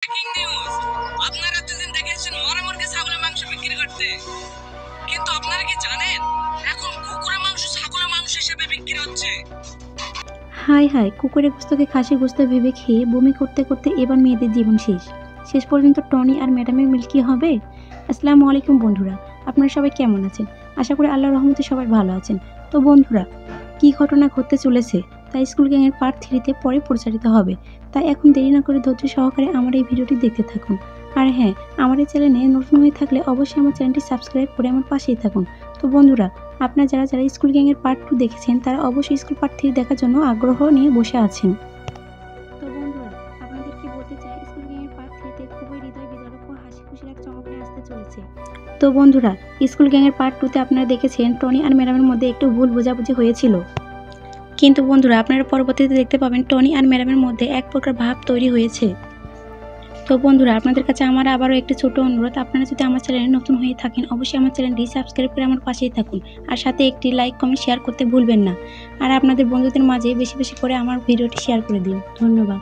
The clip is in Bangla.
ব্রেকিং নিউজ, আপনারা দুদিন দেখেছেন মরা মুরগি ছাগলের মাংস বিক্রি করতে, কিন্তু আপনারা কি জানেন এখন কুকুরের মাংস ছাগলের মাংস হিসেবে বিক্রি হচ্ছে। হাই হাই, কুকুরের গোস্তকে খাসির গোস্ত ভেবে খেয়ে বমি করতে করতে এবার মেয়েদের জীবন শেষ পর্যন্ত টনি আর ম্যাডামের মিল কি হবে। আসসালামু আলাইকুম বন্ধুরা, আপনারা সবাই কেমন আছেন? আশা করি আল্লাহর রহমতে সবাই ভালো আছেন। তো বন্ধুরা, কি ঘটনা ঘটতে চলেছে তাই স্কুল গ্যাংয়ের পার্ট 3-তে পরে প্রচারিত হবে, তাই এখন দেরি না করে ধৈর্য সহকারে আমার এই ভিডিওটি দেখতে থাকুন। আর হ্যাঁ, আমার এই চ্যানেলে নতুন হয়ে থাকলে অবশ্যই আমার চ্যানেলটি সাবস্ক্রাইব করে আমার পাশেই থাকুন। তো বন্ধুরা, আপনারা যারা স্কুল গ্যাংয়ের পার্ট 2 দেখেছেন তারা অবশ্যই স্কুল পার্ট 3 দেখার জন্য আগ্রহ নিয়ে বসে আছেন। তো বন্ধুরা, আপনাদেরকে বলতে চাই স্কুল গ্যাংয়ের পার্ট 3-তে খুবই হৃদয় বিদারক ও হাসি খুশির এক চমক নিয়ে আসতে চলেছে। তো বন্ধুরা, স্কুল গ্যাংয়ের পার্ট 2-তে আপনারা দেখেছেন টনি আর ম্যাডামের মধ্যে একটু ভুল বোঝাবুঝি হয়েছিল, কিন্তু বন্ধুরা আপনারা পরবর্তীতে দেখতে পাবেন টনি আর ম্যাডামের মধ্যে এক প্রকার ভাব তৈরি হয়েছে। তো বন্ধুরা, আপনাদের কাছে আমার আবারও একটি ছোট অনুরোধ, আপনারা যদি আমার চ্যানেলে নতুন হয়ে থাকেন অবশ্যই আমার চ্যানেলটি সাবস্ক্রাইব করে আমার পাশেই থাকুন, আর সাথে একটি লাইক কমেন্ট শেয়ার করতে ভুলবেন না। আর আপনাদের বন্ধুদের মাঝে বেশি বেশি করে আমার ভিডিওটি শেয়ার করে দিন। ধন্যবাদ।